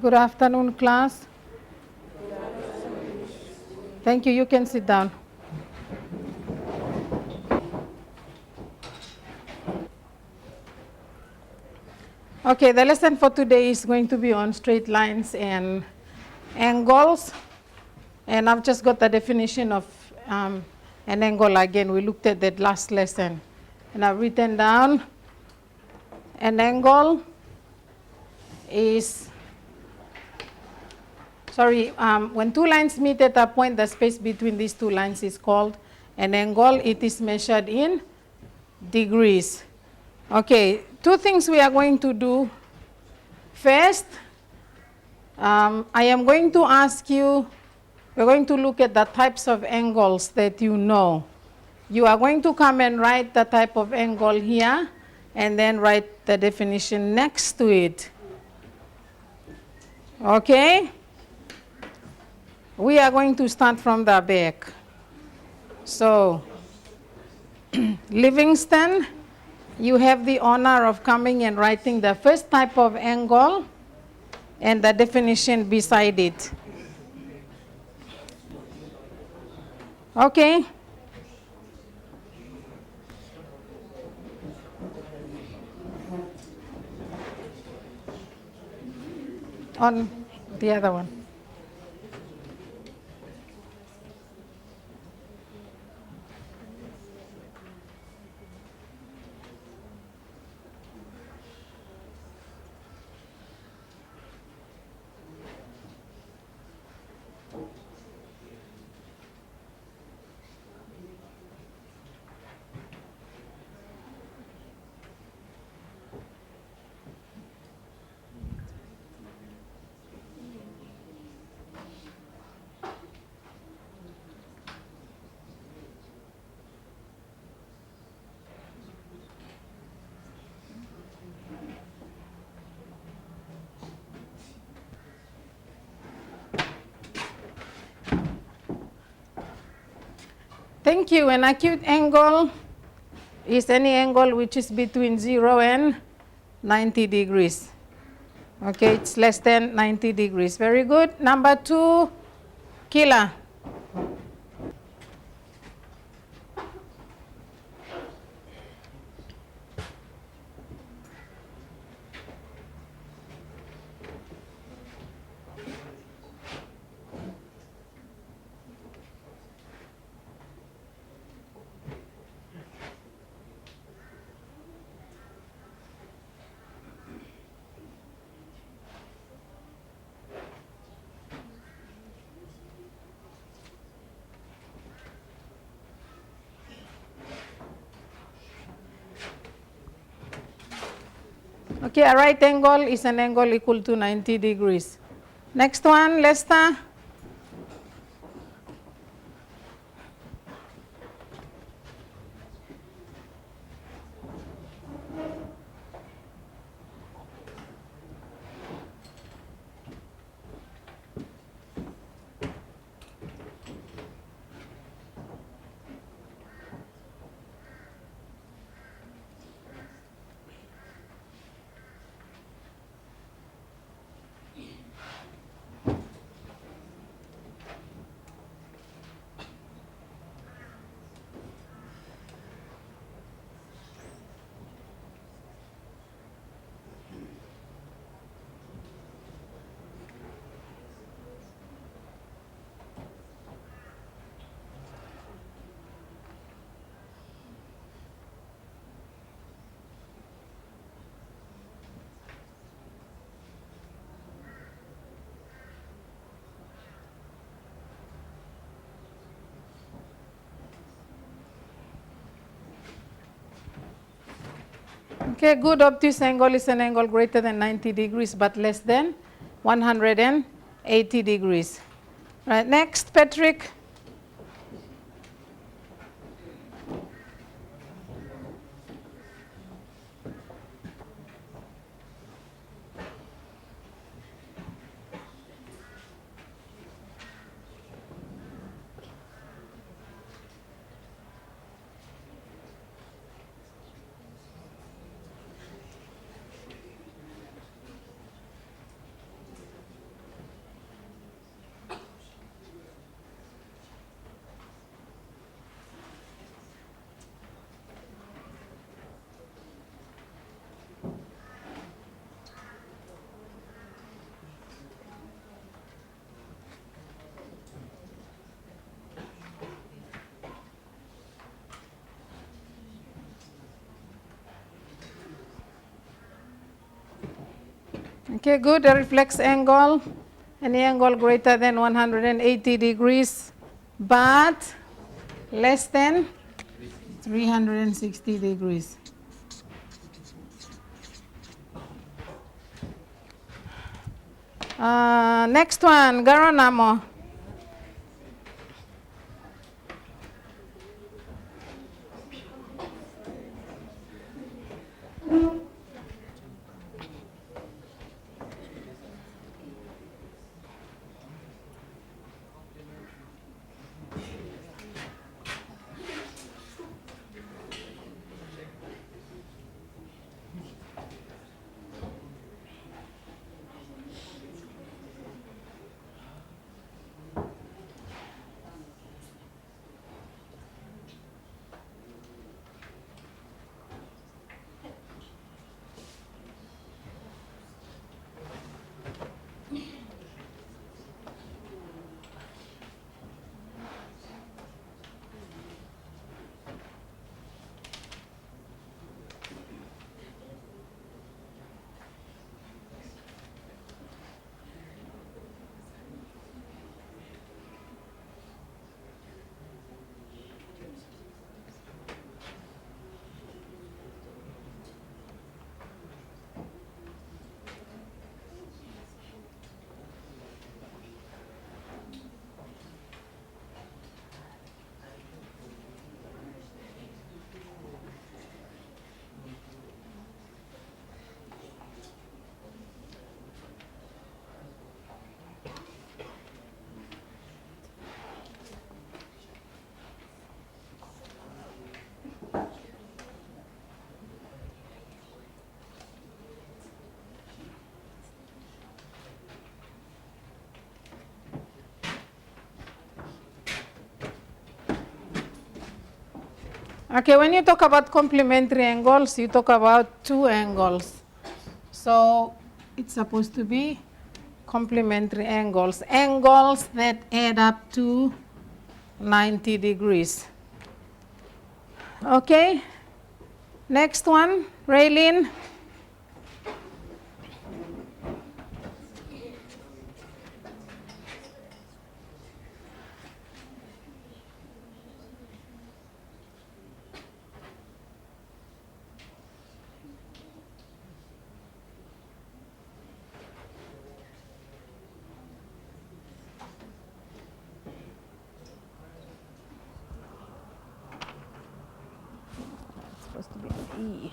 Good afternoon, class. Thank you. You can sit down. Okay, the lesson for today is going to be on straight lines and angles. And I've just got the definition of an angle again. We looked at that last lesson. And I've written down an angle is, when two lines meet at a point, the space between these two lines is called an angle. It is measured in degrees. Okay, two things we are going to do. First, I am going to ask you, we're going to look at the types of angles that you know. You are going to come and write the type of angle here and then write the definition next to it. Okay? We are going to start from the back. So, Livingston, you have the honor of coming and writing the first type of angle and the definition beside it. Okay? On the other one. Thank you. An acute angle is any angle which is between 0 and 90 degrees. Okay, it's less than 90 degrees. Very good. Number 2, Kila. Okay, a right angle is an angle equal to 90 degrees. Next one, Lester. Okay, good obtuse angle is an angle greater than 90 degrees but less than 180 degrees. Right, next, Patrick. Okay, good. The reflex angle, any angle greater than 180 degrees, but less than 360 degrees. Next one, Geronimo. Okay, when you talk about complementary angles, you talk about two angles. So it's supposed to be complementary angles, angles that add up to 90 degrees. Okay, next one, Raylene. Supposed to be an E.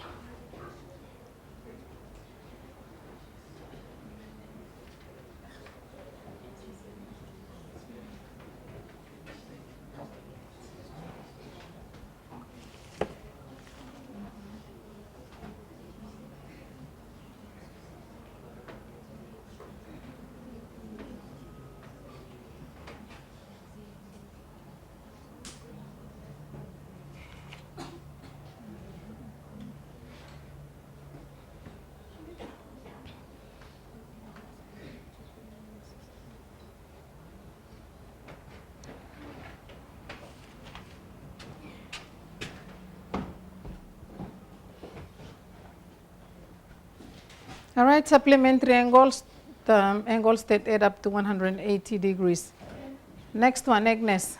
All right, supplementary angles, the angles that add up to 180 degrees. Next one, Agnes.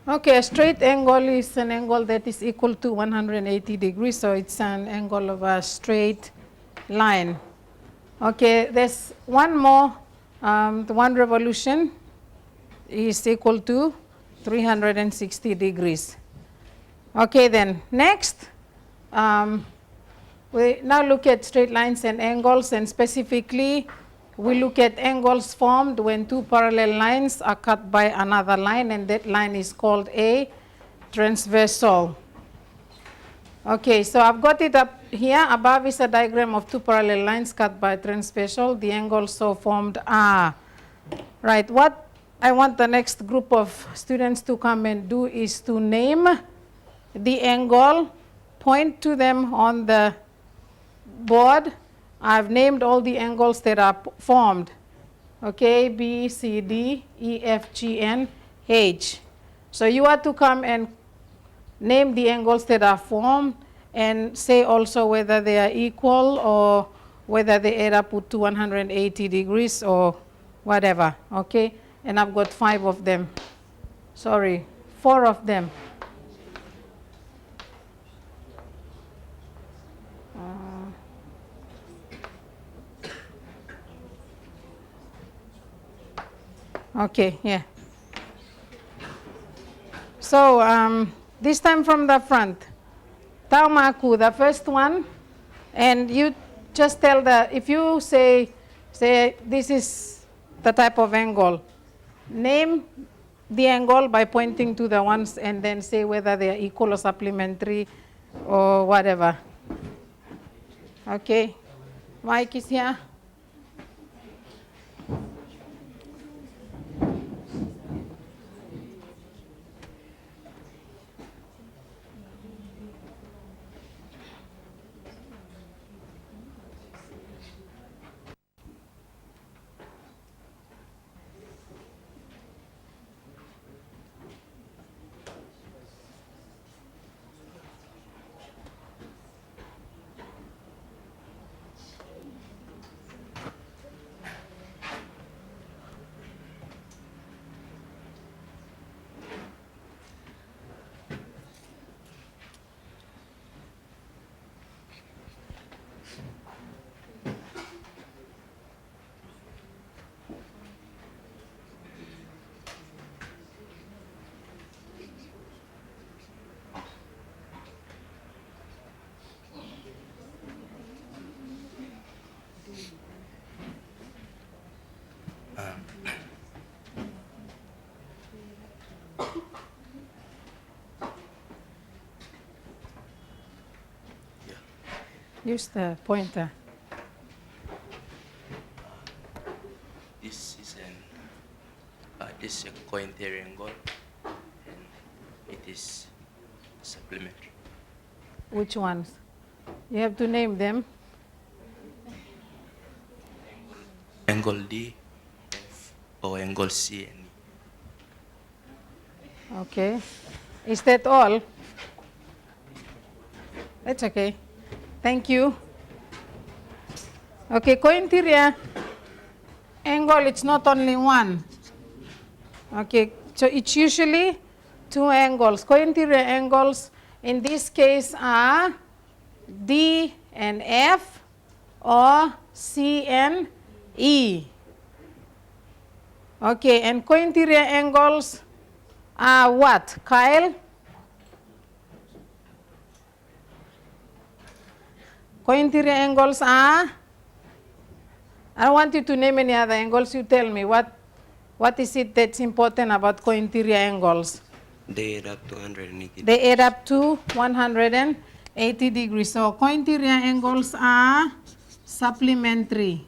Okay, a straight angle is an angle that is equal to 180 degrees, so it's an angle of a straight line. Okay, there's one more, one revolution is equal to 360 degrees. Okay then, next, we now look at straight lines and angles, and specifically we look at angles formed when two parallel lines are cut by another line, and that line is called a transversal. Okay, so I've got it up here. Above is a diagram of two parallel lines cut by transversal. The angles so formed are. Right, what I want the next group of students to come and do is to name the angle, point to them on the board. I've named all the angles that are formed. Okay, B, C, D, E, F, G, and H. So you are to come and name the angles that are formed and say also whether they are equal or whether they add up to 180 degrees or whatever. Okay, and I've got 5 of them. Sorry, 4 of them. Okay, yeah. So this time from the front. Taumaku, the first one, and you just tell if you say this is the type of angle, name the angle by pointing to the ones and then say whether they are equal or supplementary or whatever. Okay, Mike is here. Use the pointer. This is a complementary angle, and it is supplementary. Which ones? You have to name them. Angle D, F, or angle C and E. Okay. Is that all? That's okay. Thank you. Okay, co-interior angle, it's not only one. Okay, so it's usually 2 angles. Co-interior angles in this case are D and F or C and E. Okay, and co-interior angles are what, Kyle? Co-interior angles are, I don't want you to name any other angles, you tell me what is it that's important about co-interior angles? They add up to 180 degrees. They add up to 180 degrees. So co-interior angles are supplementary.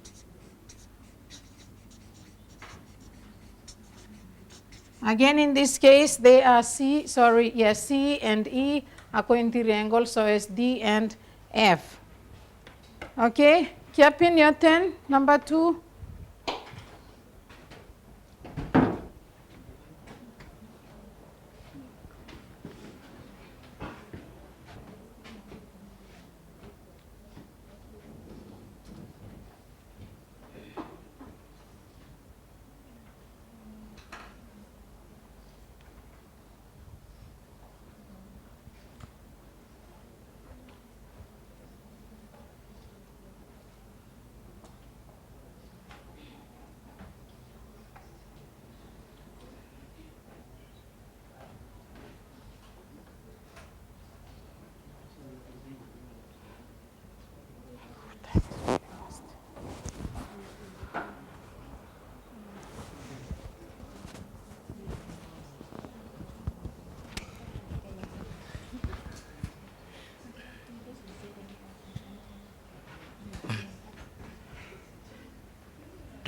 Again, in this case, they are C and E are co-interior angles, so it's D and F. Okay, Kiapin, your turn, number 2.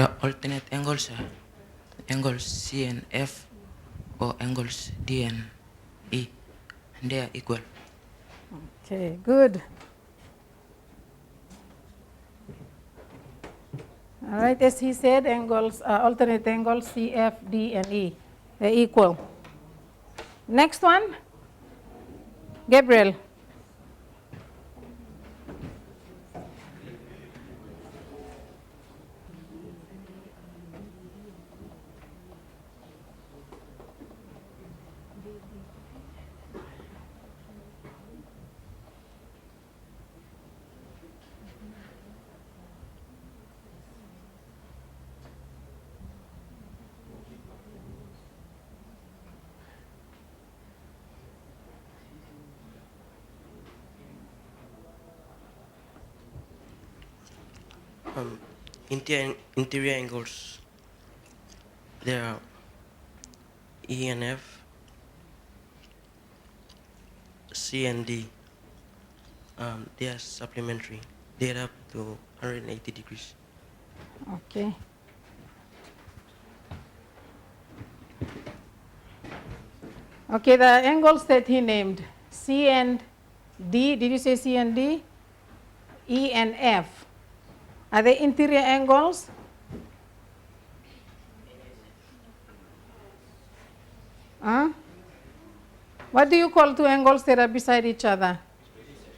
The alternate angles are angles C and F or angles D and E. And they are equal. Okay, good. All right, as he said, angles, alternate angles C, F, D, and E. They're equal. Next one, Gabriel. Interior angles. There are E and F, C and D. They are supplementary. They are up to 180 degrees. Okay. Okay, the angles that he named, C and D, did you say C and D? E and F. Are they interior angles? Huh? What do you call two angles that are beside each other?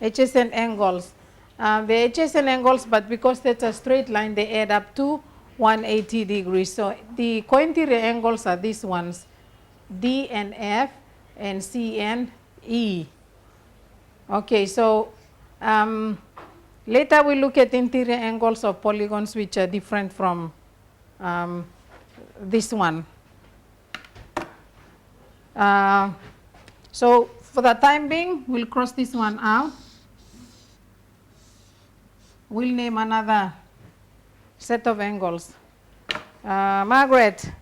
Adjacent angles. The adjacent angles, but because that's a straight line, they add up to 180 degrees. So the cointerior angles are these ones, D and F and C and E. Okay, so later we look at interior angles of polygons which are different from this one. So for the time being, we'll cross this one out. We'll name another set of angles. Margaret.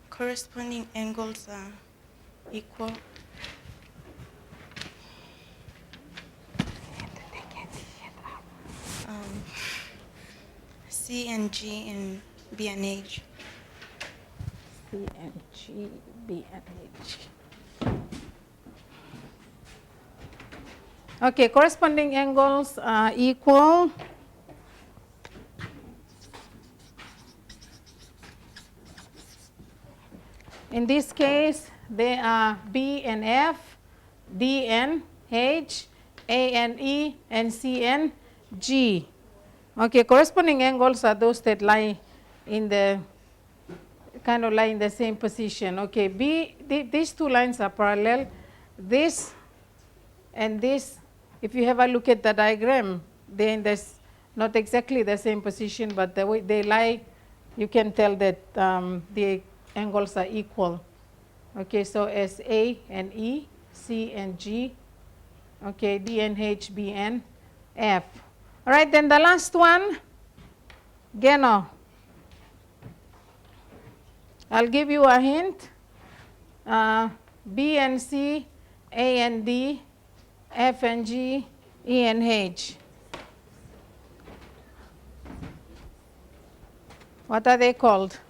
Corresponding angles are equal. C and G and B and H. C and G, B and H. Okay, corresponding angles are equal. In this case, they are B and F, D and H, A and E, and C and G. Okay, corresponding angles are those that lie in the kind of lie in the same position. Okay, these two lines are parallel. This and this, if you have a look at the diagram, they're in this not exactly the same position, but the way they lie, you can tell that the angles are equal. Okay, so as A and E, C and G, okay, D and H, B and F. All right, then the last one, Geno. I'll give you a hint. B and C, A and D, F and G, E and H. What are they called?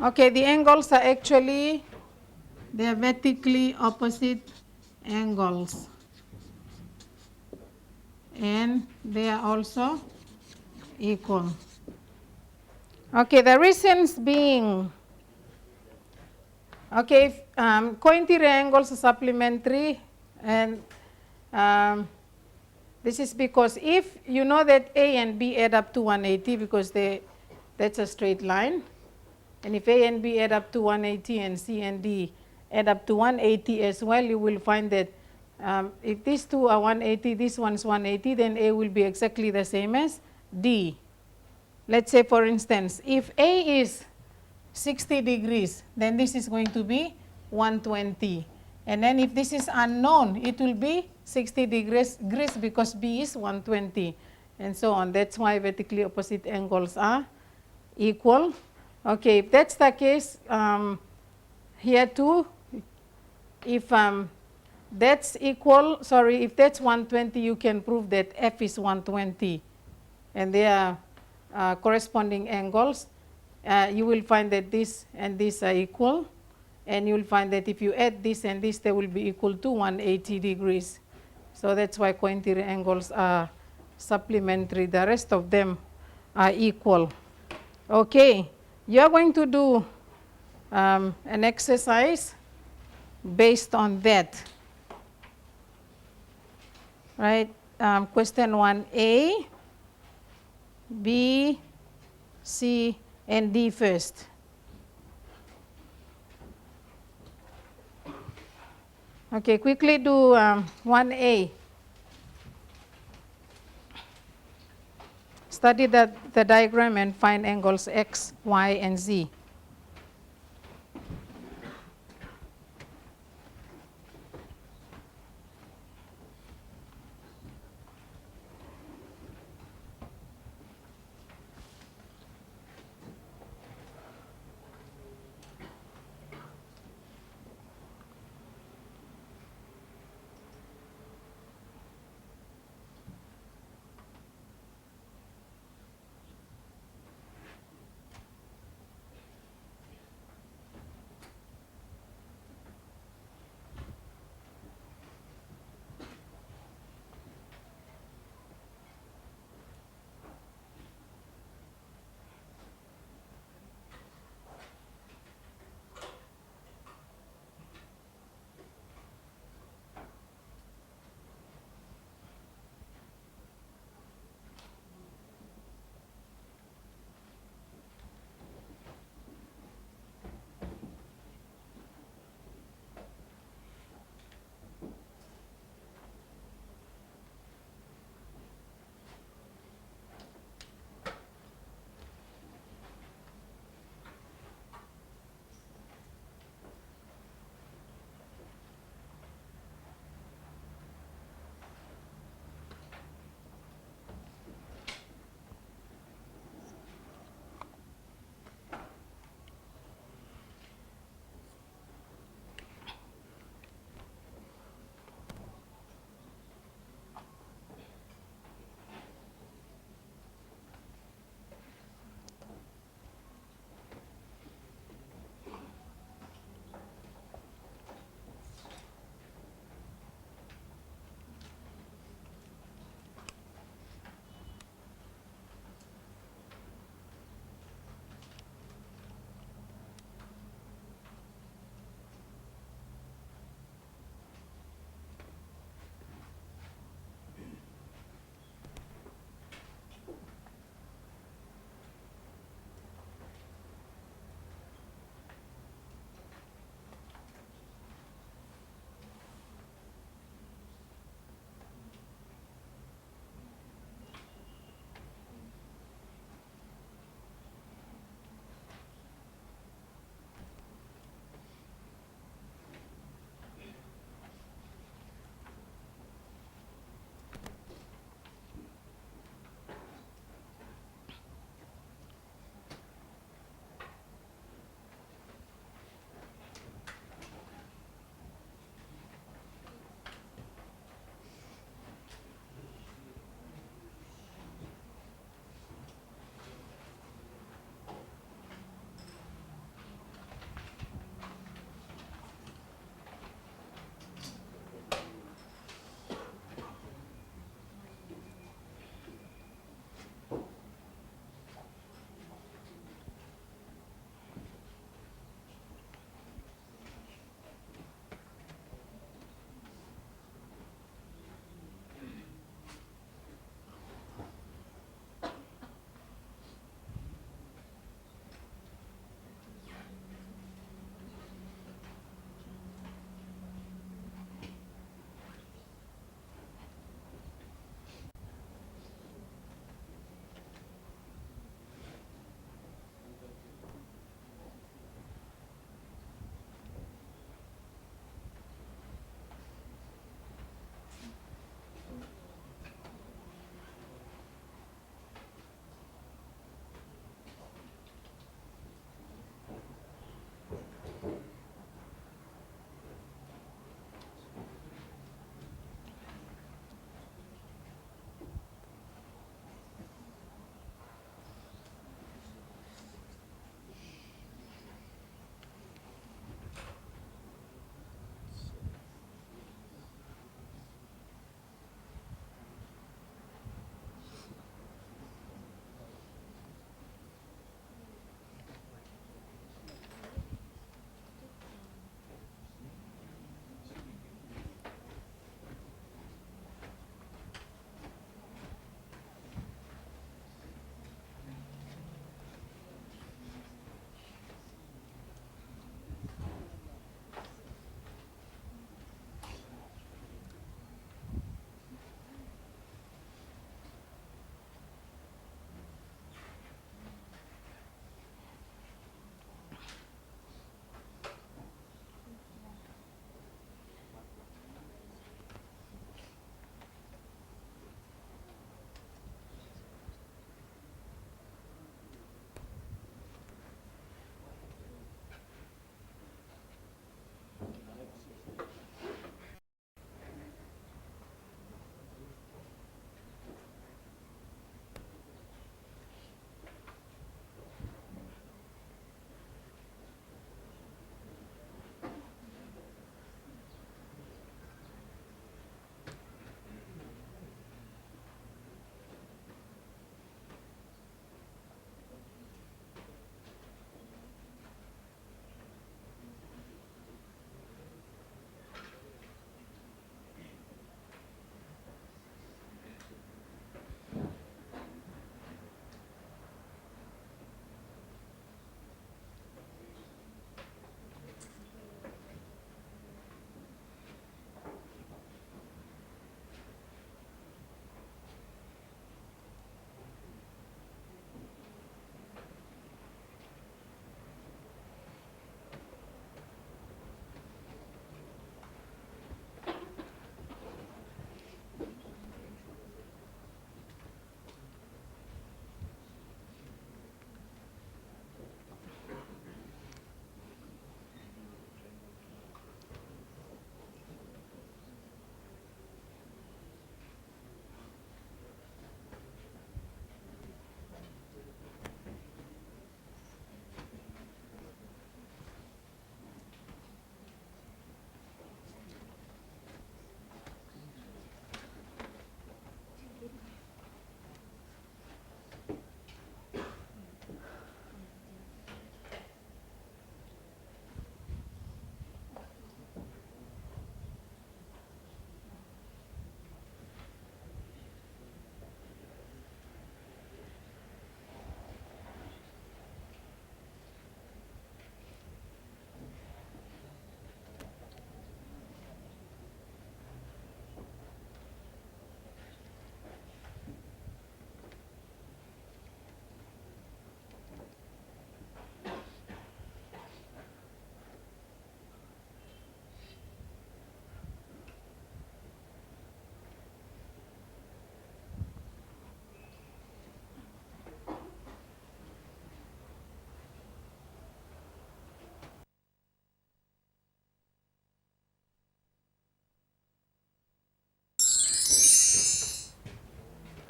Okay, the angles are actually, they are vertically opposite angles. And they are also equal. Okay, the reasons being, okay, cointerior angles are supplementary, and this is because if you know that A and B add up to 180 because that's a straight line, and if A and B add up to 180 and C and D add up to 180 as well, you will find that if these two are 180, this one's 180, then A will be exactly the same as D. Let's say, for instance, if A is 60 degrees, then this is going to be 120. And then if this is unknown, it will be 60 degrees because B is 120, and so on. That's why vertically opposite angles are equal. Okay, if that's the case, here too, if that's equal, sorry, if that's 120, you can prove that F is 120, and they are corresponding angles. You will find that this and this are equal, and you will find that if you add this and this, they will be equal to 180 degrees. So that's why cointerior angles are supplementary. The rest of them are equal. Okay, you are going to do an exercise based on that. Right? Question 1A, B, C, and D first. Okay, quickly do 1A. Study the diagram and find angles X, Y, and Z.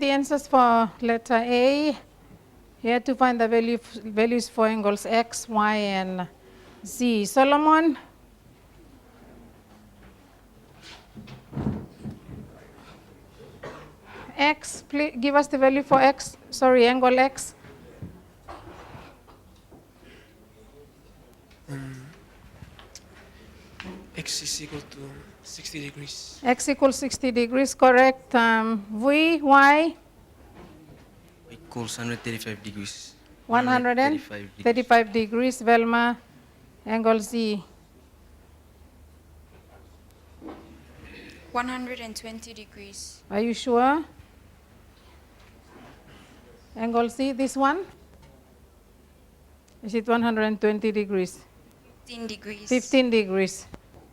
The answers for letter A. Here to find the values for angles X, Y, and Z. Solomon? X, please give us the value for X, sorry, angle X. X is equal to 60 degrees. X equals 60 degrees, correct. V, Y? Equals 135 degrees. 135 degrees. Velma, angle Z. 120 degrees. Are you sure? Angle Z, this one? Is it 120 degrees? 15 degrees. 15 degrees.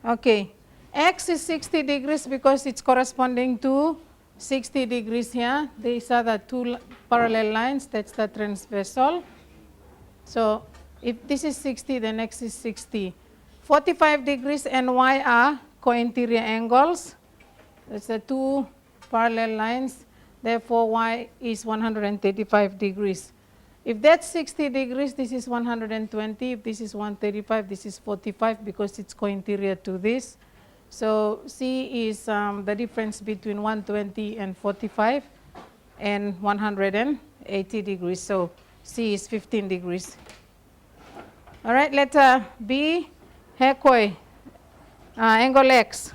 Okay. X is 60 degrees because it's corresponding to 60 degrees here. These are the two parallel lines. That's the transversal. So if this is 60, then X is 60. 45 degrees and Y are co-interior angles. That's the two parallel lines. Therefore, Y is 135 degrees. If that's 60 degrees, this is 120. If this is 135, this is 45 because it's co-interior to this. So C is the difference between 120 and 45 and 180 degrees. So C is 15 degrees. All right, letter B, Hekoi, angle X.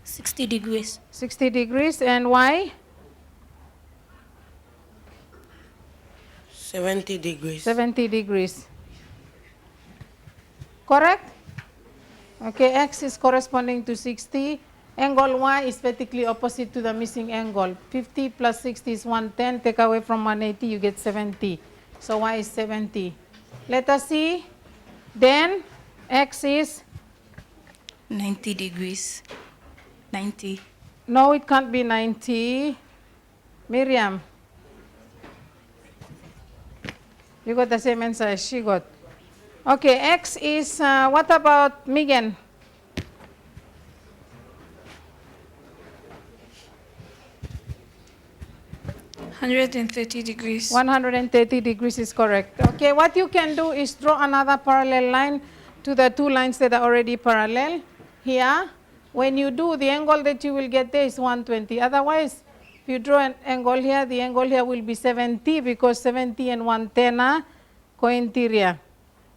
60 degrees. 60 degrees and Y? 70 degrees. 70 degrees. Correct? Okay, X is corresponding to 60. Angle Y is vertically opposite to the missing angle. 50 plus 60 is 110. Take away from 180, you get 70. So Y is 70. Letter C, then X is? 90 degrees. 90. No, it can't be 90. Miriam? You got the same answer as she got. Okay, X is, what about Megan? 130 degrees. 130 degrees is correct. Okay, what you can do is draw another parallel line to the two lines that are already parallel. Here, when you do, the angle that you will get there is 120. Otherwise, if you draw an angle here, the angle here will be 70 because 70 and 110 are co-interior.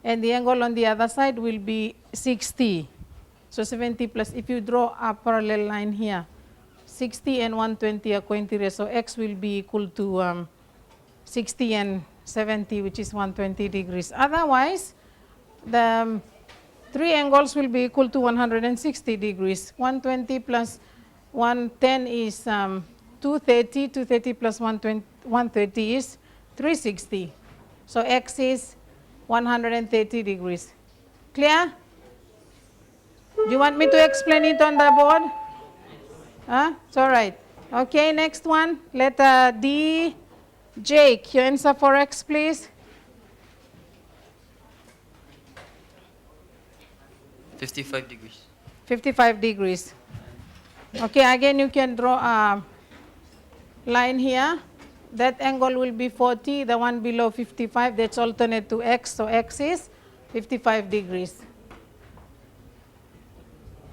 And the angle on the other side will be 60. So 70 plus, if you draw a parallel line here, 60 and 120 are co-interior, so X will be equal to 60 and 70, which is 120 degrees. Otherwise, the three angles will be equal to 160 degrees. 120 plus 110 is 230. 230 plus 130 is 360. So X is 130 degrees. Clear? Do you want me to explain it on the board? It's all right. Okay, next one, letter D. Jake, your answer for X, please. 55 degrees. 55 degrees. Okay, again, you can draw a line here. That angle will be 40, the one below 55, that's alternate to X, so X is 55 degrees.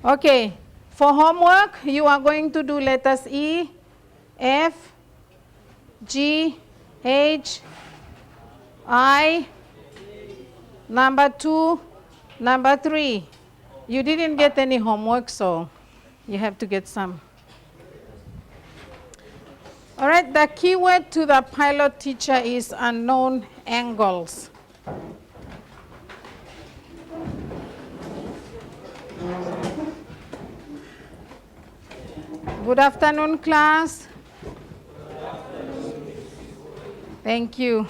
Okay, for homework, you are going to do letters E, F, G, H, I, number 2, number 3. You didn't get any homework, so you have to get some. All right, the keyword to the pilot teacher is unknown angles. Good afternoon, class. Thank you.